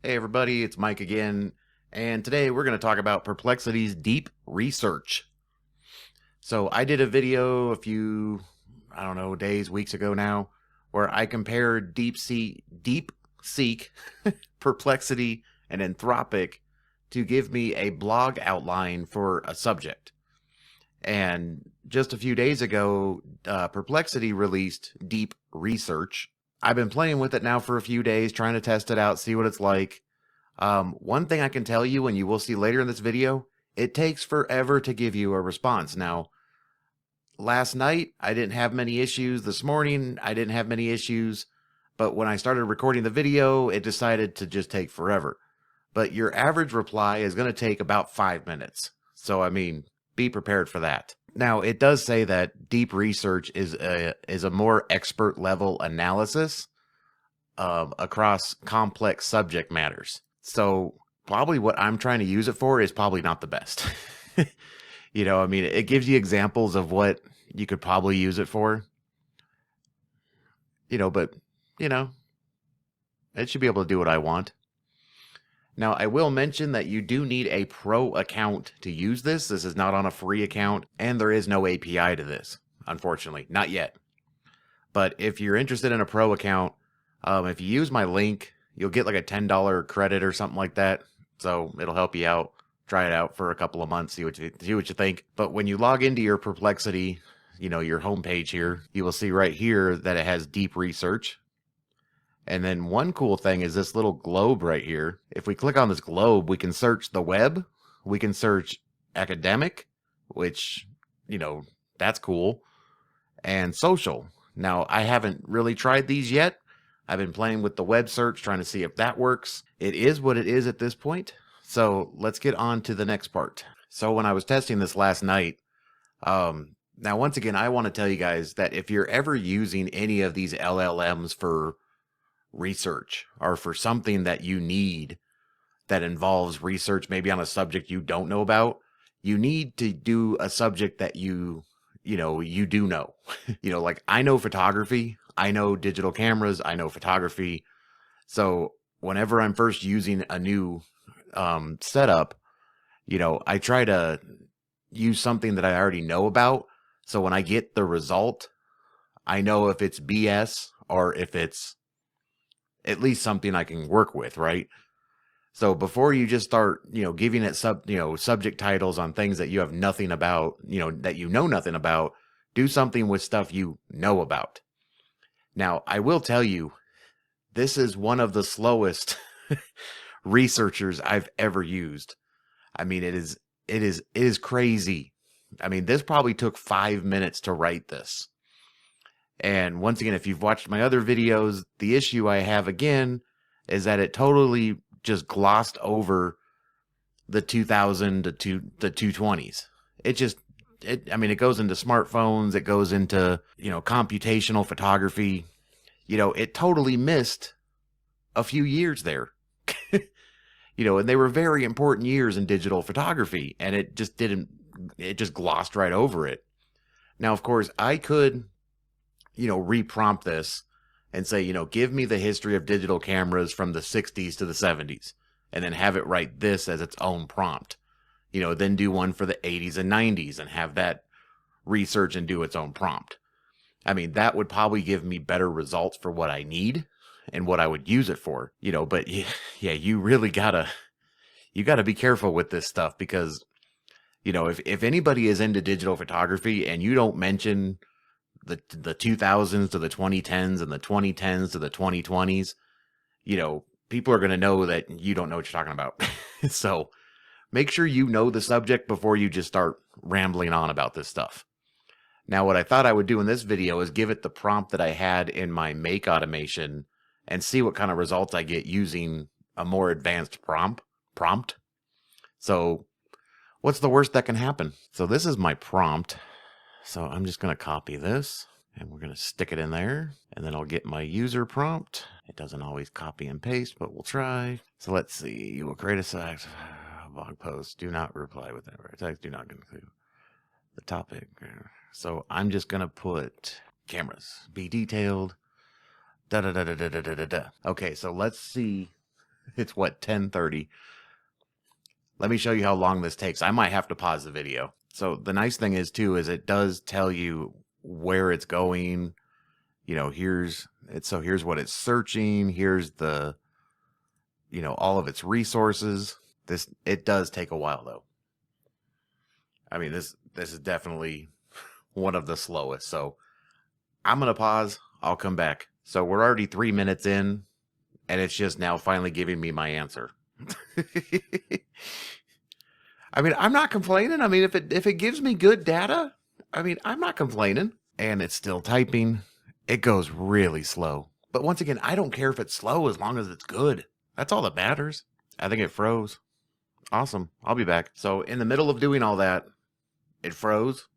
Hey everybody, it's Mike again, and today we're going to talk about Perplexity's deep research. So I did a video a few, I don't know, days, weeks ago now, where I compared DeepSeek, Perplexity, and Anthropic to give me a blog outline for a subject. And just a few days ago, Perplexity released Deep Research. I've been playing with it now for a few days, trying to test it out, see what it's like. One thing I can tell you, and you will see later in this video, it takes forever to give you a response. Now, last night, I didn't have many issues. This morning, I didn't have many issues. But when I started recording the video, it decided to just take forever. But your average reply is going to take about 5 minutes. So, I mean, be prepared for that. Now, it does say that deep research is a more expert level analysis across complex subject matters. So probably what I'm trying to use it for is probably not the best. I mean, it gives you examples of what you could probably use it for. But, you know, it should be able to do what I want. Now, I will mention that you do need a pro account to use this. This is not on a free account, and there is no API to this, unfortunately. Not yet. But if you're interested in a pro account, if you use my link, you'll get like a $10 credit or something like that. So it'll help you out. Try it out for a couple of months, see what you think. But when you log into your Perplexity, your homepage here, you will see right here that it has deep research. And then one cool thing is this little globe right here. If we click on this globe, we can search the web. We can search academic, which, that's cool. And social. Now, I haven't really tried these yet. I've been playing with the web search, trying to see if that works. It is what it is at this point. So let's get on to the next part. So when I was testing this last night, now once again, I want to tell you guys that if you're ever using any of these LLMs for research or for something that you need that involves research, maybe on a subject you don't know about, you need to do a subject that you do know. Like I know photography, I know digital cameras, I know photography. So whenever I'm first using a new setup, I try to use something that I already know about. So when I get the result, I know if it's BS or if it's at least something I can work with, right? So before you just start, giving it subject titles on things that you have nothing about, that you know nothing about, do something with stuff you know about. Now, I will tell you, this is one of the slowest researchers I've ever used. I mean, it is crazy. I mean, this probably took 5 minutes to write this. And once again, if you've watched my other videos, the issue I have again is that it totally just glossed over the 2000 to the 220s. It goes into smartphones, it goes into, computational photography. It totally missed a few years there. And they were very important years in digital photography, and it just glossed right over it. Now, of course, I could, reprompt this and say, give me the history of digital cameras from the 60s to the 70s, and then have it write this as its own prompt. Then do one for the 80s and 90s and have that research and do its own prompt. I mean, that would probably give me better results for what I need and what I would use it for, but yeah, you really gotta be careful with this stuff because, if anybody is into digital photography and you don't mention the 2000s to the 2010s and the 2010s to the 2020s, people are going to know that you don't know what you're talking about. So make sure you know the subject before you just start rambling on about this stuff. Now, what I thought I would do in this video is give it the prompt that I had in my make automation and see what kind of results I get using a more advanced prompt. So what's the worst that can happen? So this is my prompt. So I'm just going to copy this and we're going to stick it in there, and then I'll get my user prompt. It doesn't always copy and paste, but we'll try. So let's see. You will create a site, blog post. Do not reply with that text. Do not include the topic. So I'm just going to put cameras, be detailed. Da da da da da da da da. Okay, so let's see It's what, 10:30. Let me show you how long this takes. I might have to pause the video. So the nice thing is too, is it does tell you where it's going. You know, here's what it's searching. Here's the, all of its resources. It does take a while though. I mean, this is definitely one of the slowest. So I'm going to pause. I'll come back. So we're already 3 minutes in and it's just now finally giving me my answer. I mean, I'm not complaining. I mean, if it gives me good data, I mean, I'm not complaining. And it's still typing. It goes really slow. But once again, I don't care if it's slow as long as it's good. That's all that matters. I think it froze. Awesome. I'll be back. So in the middle of doing all that, it froze.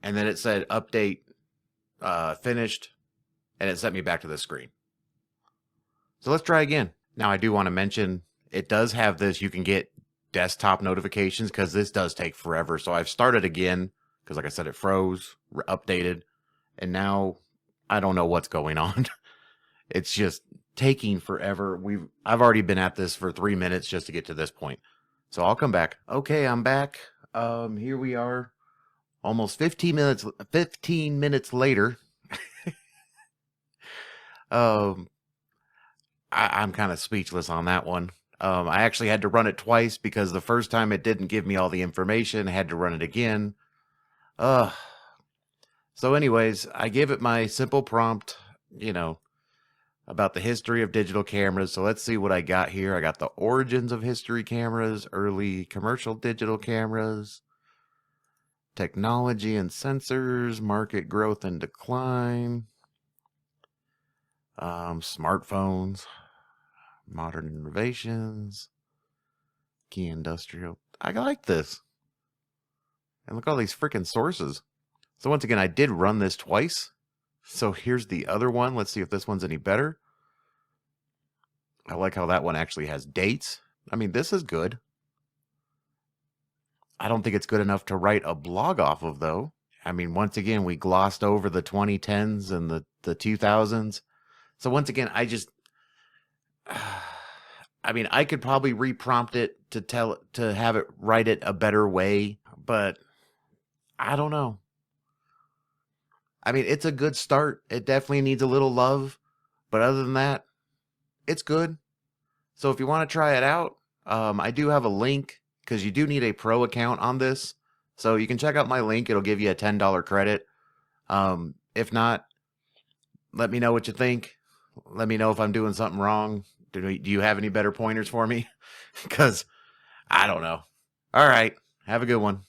And then it said update finished. And it sent me back to the screen. So let's try again. Now I do want to mention it does have this. You can get desktop notifications because this does take forever. So I've started again because like I said, it froze, updated. And now I don't know what's going on. It's just taking forever. I've already been at this for 3 minutes just to get to this point. So I'll come back. Okay, I'm back. Here we are. Almost 15 minutes later. I'm kind of speechless on that one. I actually had to run it twice because the first time it didn't give me all the information. I had to run it again. So anyways, I gave it my simple prompt, about the history of digital cameras. So let's see what I got here. I got the origins of history cameras, early commercial digital cameras, technology and sensors, market growth and decline, smartphones, modern innovations, key industrial. I like this. And look at all these freaking sources. So once again, I did run this twice. So here's the other one. Let's see if this one's any better. I like how that one actually has dates. I mean, this is good. I don't think it's good enough to write a blog off of, though. I mean, once again, we glossed over the 2010s and the 2000s. So once again, I mean, I could probably reprompt it to have it write it a better way, but I don't know. I mean, it's a good start. It definitely needs a little love, but other than that, it's good. So if you want to try it out, I do have a link because you do need a pro account on this. So you can check out my link. It'll give you a $10 credit. If not, let me know what you think. Let me know if I'm doing something wrong. Do you have any better pointers for me? Because I don't know. All right. Have a good one.